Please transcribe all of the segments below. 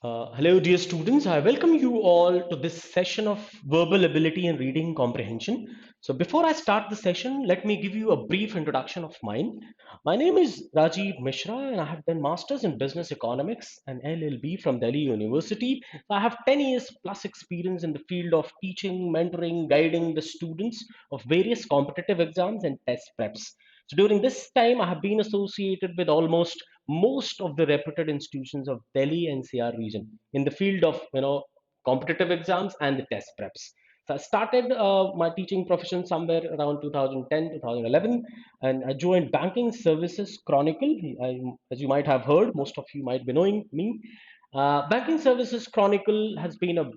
Hello, dear students. I welcome you all to this session of verbal ability and reading comprehension. So, before I start the session, let me give you a brief introduction of mine. My name is Rajiv Mishra, and I have done Masters in Business Economics and LLB from Delhi University. I have 10 years plus experience in the field of teaching, mentoring, guiding the students of various competitive exams and test preps. So during this time, I have been associated with almost most of the reputed institutions of Delhi NCR region in the field of competitive exams and the test preps. So I started my teaching profession somewhere around 2010, 2011, and I joined Banking Services Chronicle. As you might have heard, most of you might be knowing me. Banking Services Chronicle has been a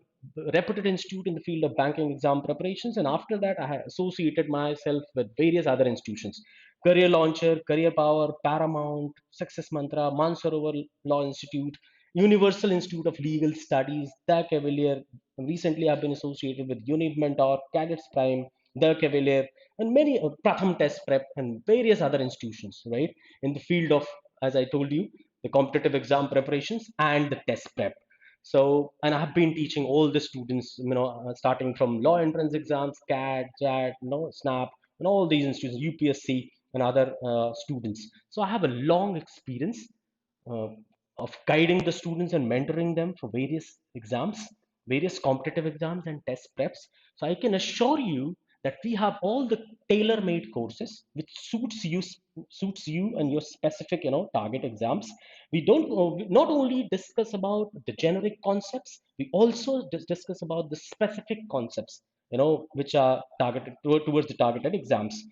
reputed institute in the field of banking exam preparations, and after that, I have associated myself with various other institutions: Career Launcher, Career Power, Paramount, Success Mantra, Mansarovar Law Institute, Universal Institute of Legal Studies, The Cavalier. Recently, I've been associated with Unit Mentor, Cadets Prime, The Cavalier, and many Pratham Test Prep and various other institutions, right, in the field of, as I told you, the competitive exam preparations and the test prep. So, and I have been teaching all the students, starting from law entrance exams, CAT, JAT, SNAP, and all these institutions, UPSC, and other students. So, I have a long experience uh, of guiding the students and mentoring them for various exams, various competitive exams and test preps. So I can assure you that we have all the tailor-made courses which suits you and your specific target exams. We don't not only discuss about the generic concepts, we also discuss about the specific concepts which are targeted towards the targeted exams.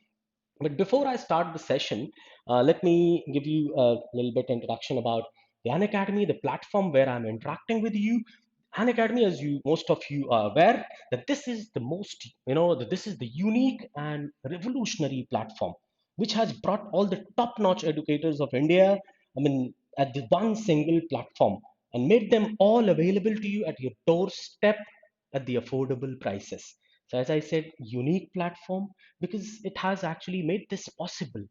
But before I start the session, let me give you a little bit introduction about the Unacademy, the platform where I'm interacting with you. Unacademy, as you most of you are aware, that this is the most, that this is the unique and revolutionary platform which has brought all the top-notch educators of India, I mean, at the one single platform and made them all available to you at your doorstep at the affordable prices. So, as I said, unique platform because it has actually made this possible,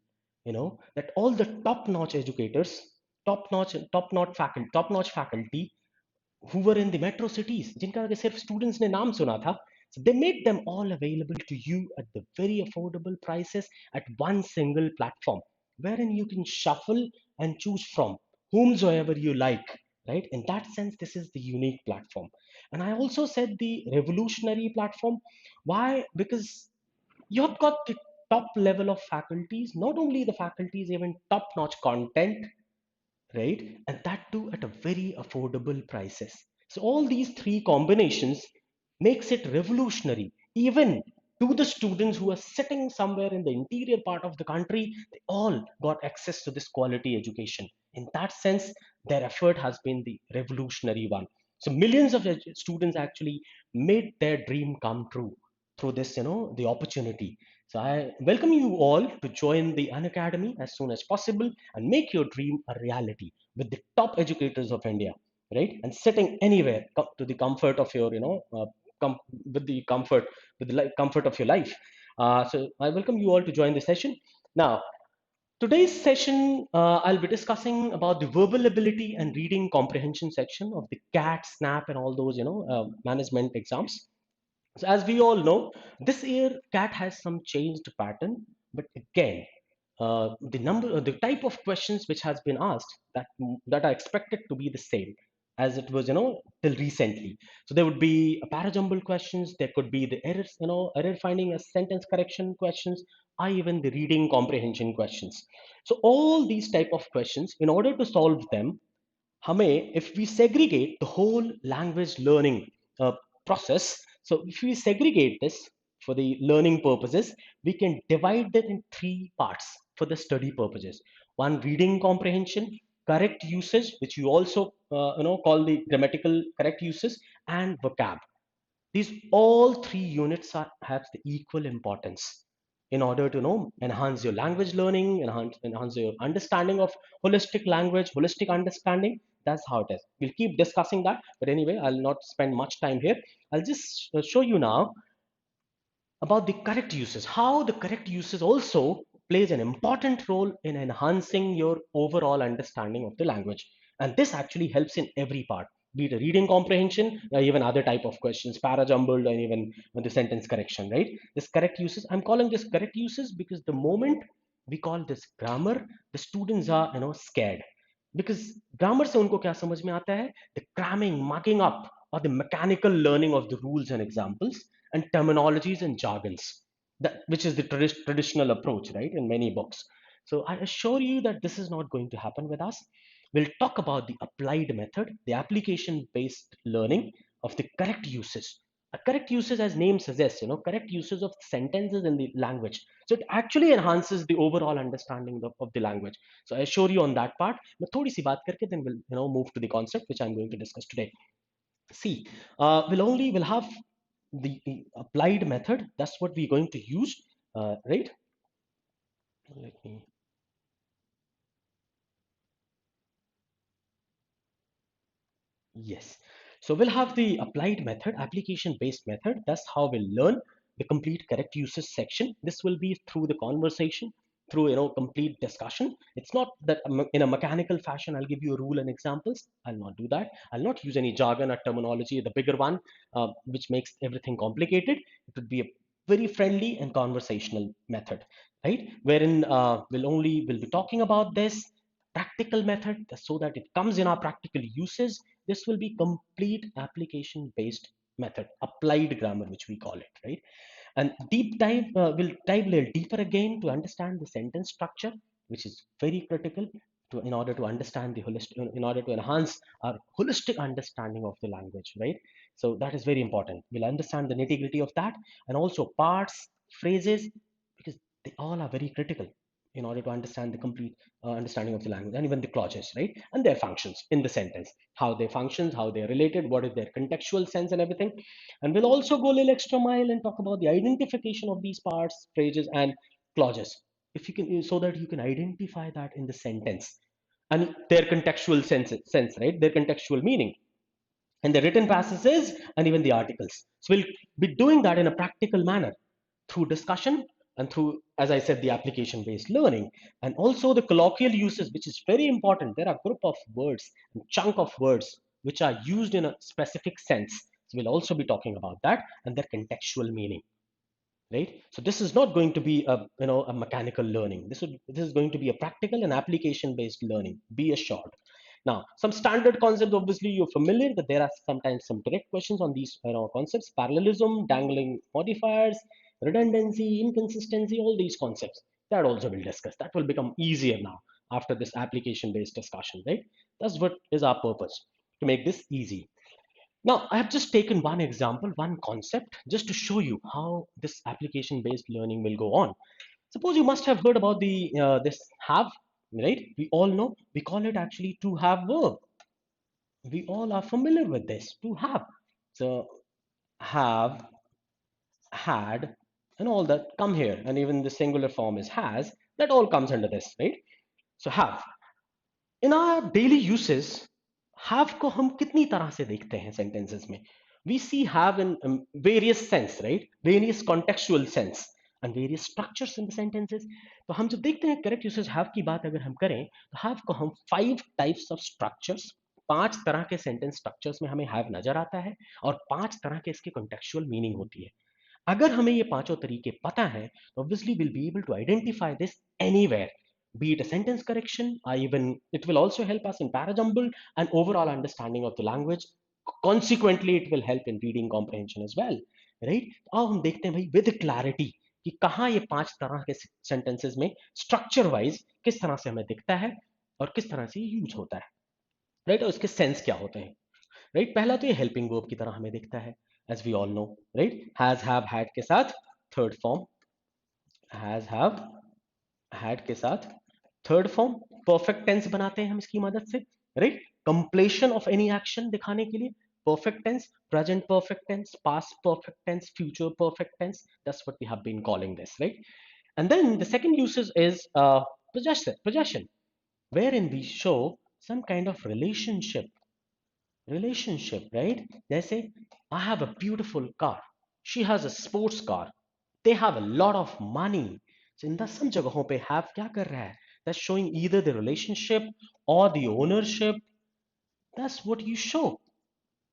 that all the top-notch educators, top-notch faculty who were in the metro cities, जिनका अगर सिर्फ students ने नाम सुना था, so they made them all available to you at the very affordable prices at one single platform, wherein you can shuffle and choose from whomsoever you like, right? In that sense, this is the unique platform. And I also said the revolutionary platform. Why? Because you've got the top level of faculties, not only the faculties, even top notch content, right? And that too at a very affordable prices. So all these three combinations makes it revolutionary. Even to the students who are sitting somewhere in the interior part of the country, they all got access to this quality education. In that sense, their effort has been the revolutionary one. So millions of students actually made their dream come true through this, the opportunity. So I welcome you all to join the Unacademy as soon as possible and make your dream a reality with the top educators of India, right? And sitting anywhere to the comfort of your, with the comfort, with the comfort of your life. So I welcome you all to join the session. Now, today's session, I'll be discussing about the verbal ability and reading comprehension section of the CAT, SNAP, and all those, management exams. So as we all know, this year CAT has some changed pattern, but again, the type of questions which has been asked that are expected to be the same as it was, till recently. So there would be a parajumble questions. There could be the errors, error finding, a sentence correction questions, or even the reading comprehension questions. So all these type of questions, in order to solve them, हमें if we segregate the whole language learning uh, process, so if we segregate this for the learning purposes, we can divide it in three parts for the study purposes. One, reading comprehension, correct usage, which you also call the grammatical correct usage, and vocab. These all three units have the equal importance in order to enhance your language learning, enhance your understanding of holistic language, holistic understanding. That's how it is. We'll keep discussing that, but anyway, I'll not spend much time here. I'll just show you now about the correct uses, how the correct uses also plays an important role in enhancing your overall understanding of the language. And this actually helps in every part. be it a reading comprehension or even other type of questions, para-jumbled, and even the sentence correction, right? This correct uses, I'm calling this correct uses because the moment we call this grammar, the students are, scared. Because grammar से उनको क्या समझ में आता है? The cramming, mugging up, or the mechanical learning of the rules and examples and terminologies and jargons, that which is the traditional approach, right, in many books. So I assure you that this is not going to happen with us. We'll talk about the applied method, the application based learning of the correct uses. A correct uses, as name suggests, correct uses of sentences in the language. So it actually enhances the overall understanding of the language. So I assure you on that part. मैं थोड़ी सी बात करके then we'll move to the concept which I'm going to discuss today. See, we'll have the applied method. That's what we're going to use, right? Let me. Yes. So we'll have the applied method, application-based method. That's how we'll learn the complete correct uses section. This will be through the conversation, through complete discussion. It's not that in a mechanical fashion I'll give you a rule and examples. I'll not do that. I'll not use any jargon or terminology, the bigger one, which makes everything complicated. It would be a very friendly and conversational method, right? Wherein we'll be talking about this practical method so that it comes in our practical uses. This will be complete application based method, applied grammar, which we call it, right? And deep dive, we'll dive a little deeper again to understand the sentence structure, which is very critical in order to understand the holistic, in order to enhance our holistic understanding of the language, right? So that is very important. We'll understand the nitty gritty of that, and also parts, phrases, because they all are very critical in order to understand the complete understanding of the language, and even the clauses, right? And their functions in the sentence, how they functions, how they're related, what is their contextual sense and everything. And we'll also go a little extra mile and talk about the identification of these parts, phrases, and clauses. If you can, so that you can identify that in the sentence and their contextual sense, right? Their contextual meaning and the written passages and even the articles. So we'll be doing that in a practical manner through discussion and through, as I said, the application based learning, and also the colloquial uses, which is very important. There are a group of words, a chunk of words, which are used in a specific sense. So we'll also be talking about that and their contextual meaning, right? So this is not going to be a mechanical learning. This is going to be a practical and application based learning. Be assured. Now, some standard concepts, obviously you're familiar that there are sometimes some direct questions on these concepts: parallelism, dangling modifiers, redundancy, inconsistency, all these concepts. That also we'll discuss. That will become easier now after this application-based discussion, right? That's what is our purpose, to make this easy. Now, I have just taken one example, one concept, just to show you how this application-based learning will go on. Suppose you must have heard about the this have, right? We all know we call it actually to have verb. We all are familiar with this to have. So have, had, and all that come here, and even the singular form is has. That all comes under this, right? So have. In our daily uses, have को हम कितनी तरह से देखते हैं sentences में? We see have in various sense, right? Various contextual sense and various structures in the sentences. तो हम जब देखते हैं correct usage have की बात अगर हम करें, तो have को हम 5 types of structures, 5 तरह के sentence structures में हमें have नजर आता है, और 5 तरह के इसके contextual meaning होती है. अगर हमें ये पांचों तरीके पता है, तो obviously we'll be able to identify this anywhere, be it a sentence correction, or even it will also help us in parajumble and overall understanding of the language. Consequently, it will help in reading comprehension as well, right? अब हम देखते हैं भाई with clarity कि कहाँ ये 5 तरह के sentences में structure wise किस तरह से हमें दिखता है और किस तरह से यूज होता है, right? और इसके sense क्या होते हैं, राइट? पहला तो ये हेल्पिंग वर्ब की तरह हमें दिखता है, as we all know, right? Has, have, had के साथ third form, has, have, had के साथ थर्ड फॉर्म, परफेक्ट टेंस बनाते हैं हम इसकी मदद से, right? Completion of any action दिखाने के लिए perfect tense, present perfect tense, past perfect tense, future perfect tense. That's what we have been calling this, right? And then the second usage is possession, wherein we show some kind of relationship, right? Jैसे I have a beautiful car, she has a sports car, they have a lot of money. So इन सब जगहों पे have क्या कर रहा है? That's showing either the relationship or the ownership. That's what you show.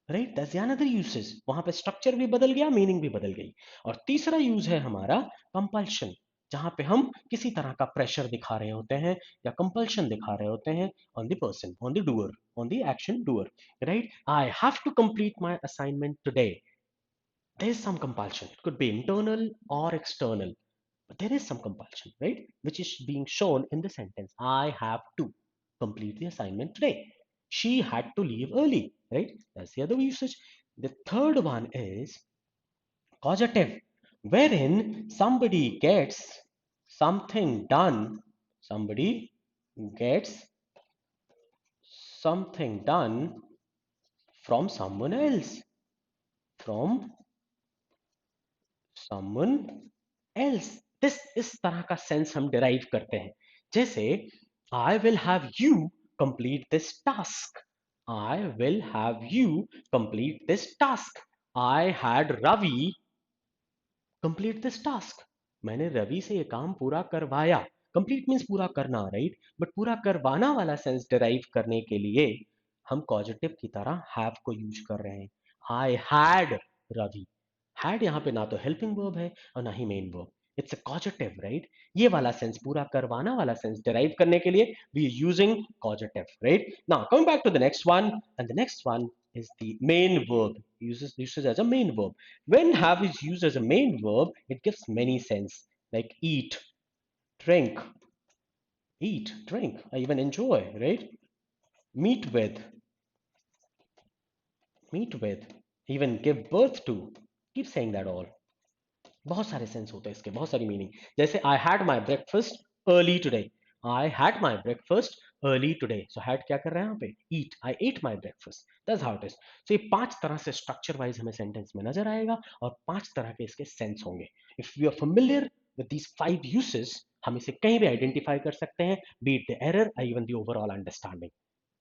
Right, that's another usage. वहां पे structure भी बदल गया, मीनिंग भी बदल गई। और तीसरा यूज है हमारा कंपल्शन, जहां पे हम किसी तरह का प्रेशर दिखा रहे होते हैं या कंपल्शन दिखा रहे होते हैं on the person, on the doer, on the action doer. Right, I have to complete my assignment today. There is some compulsion. It could be internal or external, but there is some compulsion, right? Which is being shown in the sentence. I have to complete the assignment today. She had to leave early, right? That's the other usage. The third one is causative, wherein somebody gets something done, somebody gets something done from someone else, from someone else. This इस तरह का sense हम derive करते हैं। जैसे I will have you complete this task, I will have you complete this task, I had Ravi complete this task. मैंने रवि से ये काम पूरा करवाया। कंप्लीट मीन्स पूरा करना, राइट? बट पूरा करवाना वाला सेंस डिराइव करने के लिए हम कॉजेटिव की तरह हैव को यूज कर रहे हैं। आई हैड रवि। हैड यहाँ पे ना तो हेल्पिंग वर्ब है और ना ही main verb, it's a causative, right? ये वाला सेंस, पूरा करवाना वाला सेंस डिराइव करने के लिए we are using causative, right? Now coming back to the next one, and the next one is the main verb, uses as a main verb. When have is used as a main verb, it gives many sense, like drink, eat, drink, I even enjoy, right? Meet with, meet with, even give birth to. Keep saying that all. बहुत सारे sense होते हैं इसके, बहुत सारी meaning. जैसे I had my breakfast early today, I had my breakfast early today. So had क्या कर रहे हैं यहाँ पे? Eat, I ate my breakfast, that's how it is. So ये पांच तरह से स्ट्रक्चर वाइज हमें सेंटेंस में नजर आएगा और पांच तरह के इसके सेंस होंगे। If you are familiar with these 5 uses, हम इसे कहीं भी आइडेंटिफाई कर सकते हैं, बी इट द एरर और even the overall understanding.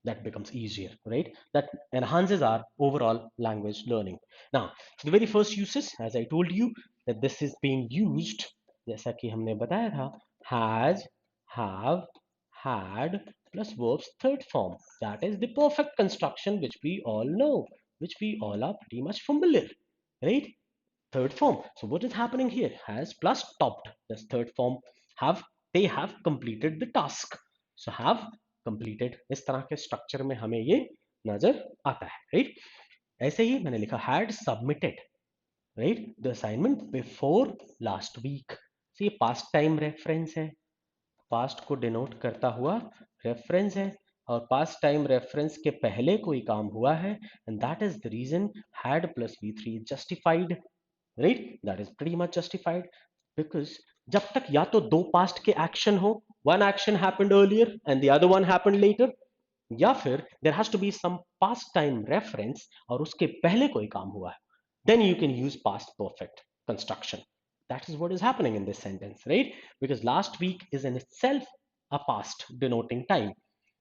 That becomes easier, right? That enhances our overall language learning. Now, the very first uses, as I told you, that this is being used, जैसा कि हमने बताया था, has, have, had plus verbs third form. That is the perfect construction which we all know, which we all are pretty much familiar, right? Third form. So what is happening here? Has plus topped. That's third form. Have, they have completed the task. So have completed. इस तरह के structure में हमें ये नजर आता है, right? ऐसे ही मैंने लिखा had submitted, right, the assignment before last week. So ये past time reference है, past को denote करता हुआ reference है, और past time reference के पहले कोई काम हुआ है, and that is the reason had plus V3 is justified, right? That is pretty much justified, because जब तक या तो दो past के action हो, one action happened earlier and the other one happened later, या फिर there has to be some past time reference और उसके पहले कोई काम हुआ है, then you can use past perfect construction. That is what is happening in this sentence, right? Because last week is in itself a past denoting time,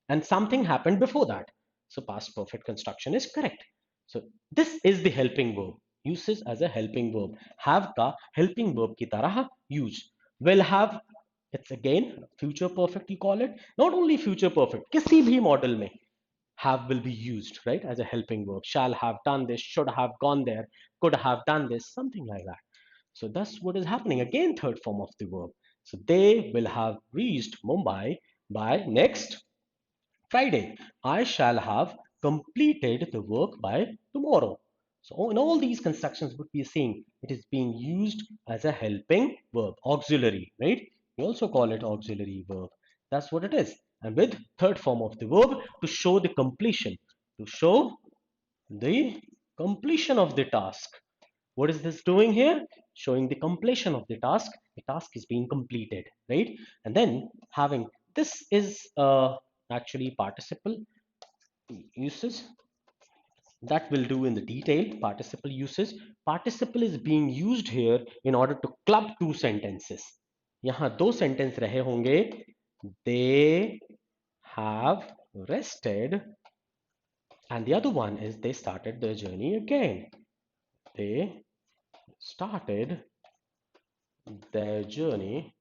and something happened before that. So past perfect construction is correct. So this is the helping verb, uses as a helping verb. Have का helping verb की तरह use. Will have, it's again future perfect, you call it. Not only future perfect, किसी भी model में have will be used, right, as a helping verb. Shall have done this, should have gone there, could have done this, something like that. So that's what is happening. Again, third form of the verb. So they will have reached Mumbai by next Friday. I shall have completed the work by tomorrow. So in all these constructions, what we are seeing, it is being used as a helping verb, auxiliary, right? We also call it auxiliary verb. That's what it is. And with third form of the verb, to show the completion, to show the completion of the task. What is this doing here? Showing the completion of the task. The task is being completed, right? And then having, this is actually participle uses that will do in the detail. Participle uses. Participle is being used here in order to club two sentences. यहाँ दो sentence रहे होंगे. They have rested, and the other one is they started their journey again. They started their journey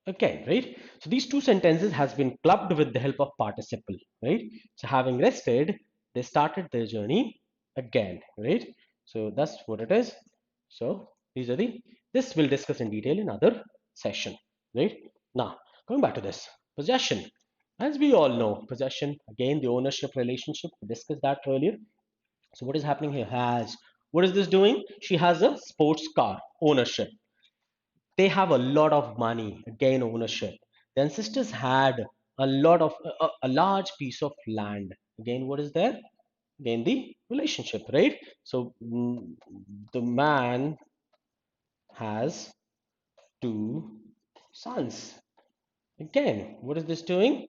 again, right? So these two sentences has been clubbed with the help of participle, right? So having rested, they started their journey again, right? So that's what it is. So these are the, this we'll discuss in detail in other session, right? Now, coming back to this, possession. As we all know, possession, again, the ownership relationship, we discussed that earlier. So what is happening here? Has, what is this doing? She has a sports car, ownership. They have a lot of money, again ownership. The ancestors had a lot of a large piece of land. Again, what is there? Again, the relationship, right? So the man has two sons. Again, what is this doing?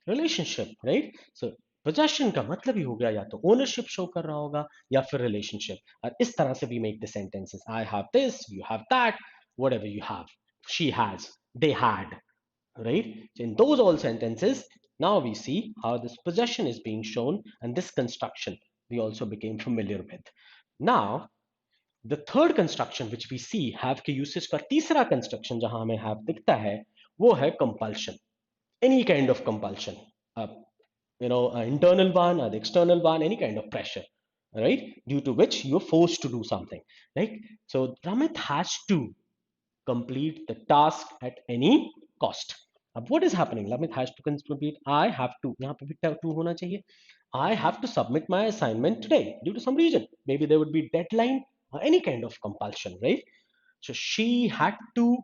Relationship, right? So possession का मतलब ही हो गया या तो ownership show कर रहा होगा या फिर relationship. और इस तरह से we make the sentences. I have this, you have that, whatever you have. She has, they had, right? So in those all sentences, now we see how this possession is being shown, and this construction we also became familiar with. Now, the third construction which we see have के usage का तीसरा construction जहां हमें have दिखता है वो है compulsion. Any kind of compulsion, uh, an internal one or the external one, any kind of pressure, right? Due to which you're forced to do something, right? So Ramit has to complete the task at any cost. अब what is happening? Lamit has to complete. I have to. यहाँ पे भी to होना चाहिए. I have to submit my assignment today due to some reason. Maybe there would be deadline or any kind of compulsion, right? So she had to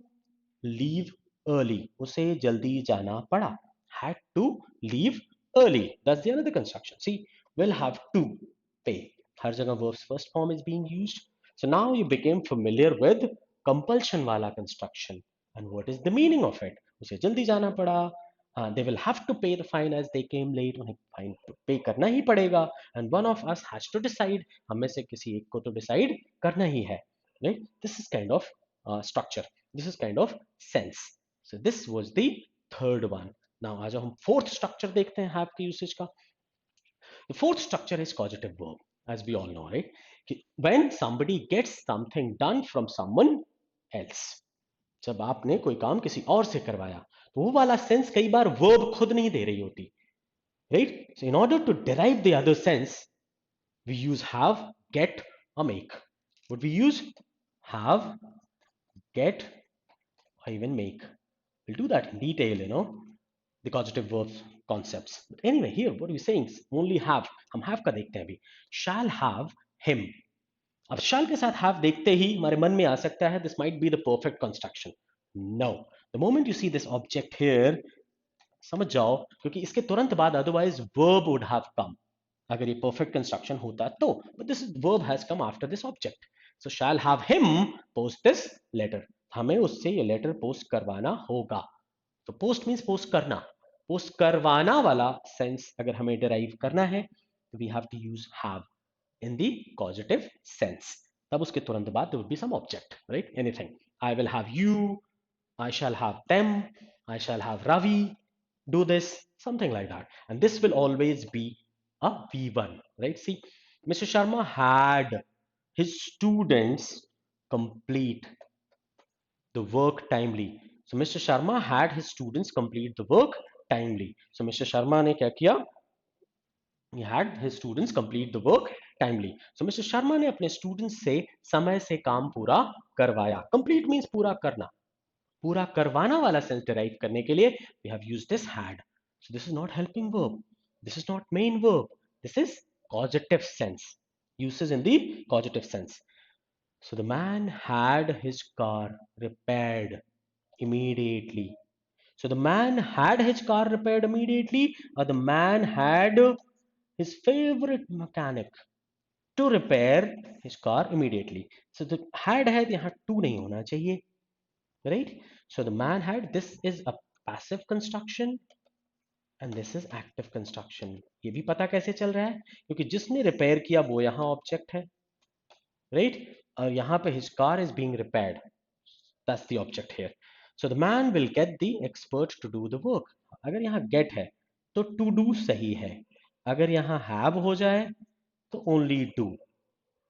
leave early. उसे जल्दी जाना पड़ा. Had to leave early. That's the another construction. See, will have to pay. हर जगह verb's first form is being used. So now you became familiar with compulsion वाला construction. And what is the meaning of it? उसे जल्दी जाना पड़ा. They will have to pay the fine as they came late. उन्हें fine pay करना ही पड़ेगा. And one of us has to decide. हम में से किसी एक को तो decide करना ही है. Right? This is kind of structure. This is kind of sense. So this was the third one. Now आज हम fourth structure देखते हैं have के usage का. The fourth structure is causative verb, as we all know, right? When somebody gets something done from someone else. जब आपने कोई काम किसी और से करवाया तो वो वाला सेंस कई बार वर्ब खुद नहीं दे रही होती, right? So in order to derive the other sense, we use have, get, or make. Would we use have, get, or even make? We'll do that in detail, the causative verbs concepts. But anyway, here what are we saying? Only have. हम have का देखते हैं अभी. Shall have him. अब shall के साथ have देखते ही हमारे मन में आ सकता है this might be the perfect construction. No. The moment you see this object here, समझ जाओ क्योंकि इसके तुरंत बाद otherwise verb would have come. अगर ये perfect construction होता तो, but this verb has come after this object. So shall have him post this letter. हमें उससे ये letter post करवाना होगा. तो post means post करना. Post करवाना वाला sense अगर हमें derive करना है तो we have to use have in the causative sense. तब उसके तुरंत बाद there would be some object, right? Anything. I will have you, I shall have them, I shall have Ravi, do this, something like that. And this will always be a V1, right? See, Mr. Sharma had his students complete the work timely. So Mr. Sharma had his students complete the work timely. So Mr. Sharma ने क्या किया? He had his students complete the work timely. So Mr. Sharma ने अपने students से समय से काम पूरा करवाया. Complete means पूरा करना. पूरा करवाना वाला sense derive करने के लिए we have used this had. So this is not helping verb. This is not main verb. This is causative sense. Uses in the causative sense. So the man had his car repaired immediately. So the man had his car repaired immediately, or the man had his favorite mechanic to repair his car immediately. So the had है यहाँ to नहीं होना चाहिए, right? So the man had, this is a passive construction and this is active construction. ये भी पता कैसे चल रहा है क्योंकि जिसने रिपेयर किया वो यहाँ ऑब्जेक्ट है, right? और यहाँ पे his car is being repaired. That's the object here. So the man will get the expert to do the work. अगर यहाँ get है तो to do सही है. अगर यहाँ have हो जाए तो only do.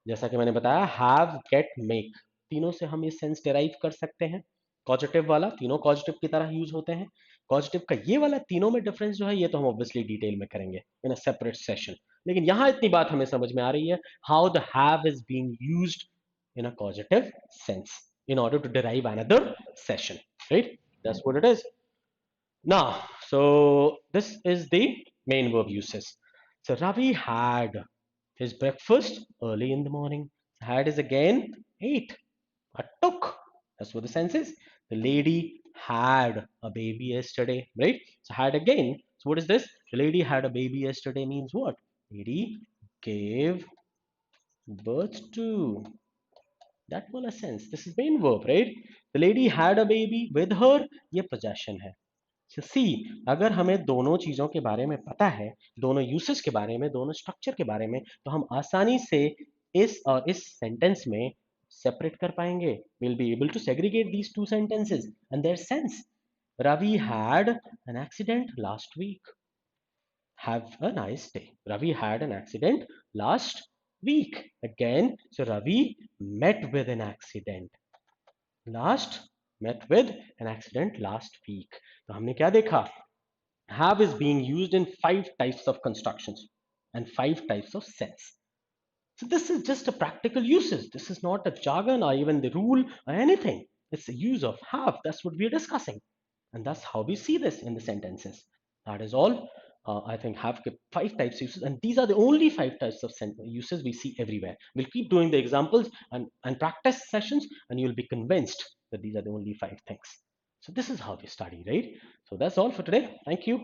जैसा कि मैंने बताया have, get, make तीनों से हम ये सेंस डिराइव कर सकते हैं. कॉजेटिव वाला तीनों कॉजेटिव की तरह यूज होते हैं। कॉजेटिव का ये वाला तीनों में डिफरेंस जो है ये तो हम ऑब्वियसली डिटेल में करेंगे इन अ सेपरेट सेशन। लेकिन यहां इतनी बात हमें समझ में आ रही है, how the have is being used in a causative sense in order to derive another session, right? That's what it is. Now, so this is the main verb uses. So Ravi had his breakfast early in the morning. Had is again ate or took. That's what the sense is. The lady had a baby yesterday, right? So had again. So what is this? The lady had a baby yesterday means what? Lady gave birth to. That वाला sense. This is main verb, right? The lady had a baby with her. ये possession है. So see, अगर हमें दोनों चीजों के बारे में पता है, दोनों यूसेज के बारे में, दोनों स्ट्रक्चर के बारे में, तो हम आसानी से इस और इस सेंटेंस में सेपरेट कर पाएंगे. We'll be able to segregate these two sentences and their sense. Ravi had an accident last week. Have a nice day. Ravi had an accident last week. Again, so Ravi met with an accident. Last met with an accident last week. तो हमने क्या देखा? Have is being used in 5 types of constructions and 5 types of sense. So this is just a practical usage. This is not a jargon or even the rule or anything. It's the use of have. That's what we are discussing. And that's how we see this in the sentences. That is all. I think have 5 types of uses, and these are the only 5 types of uses we see everywhere. We'll keep doing the examples and practice sessions, and you'll be convinced that these are the only 5 things. So this is how we study, right? So that's all for today. Thank you.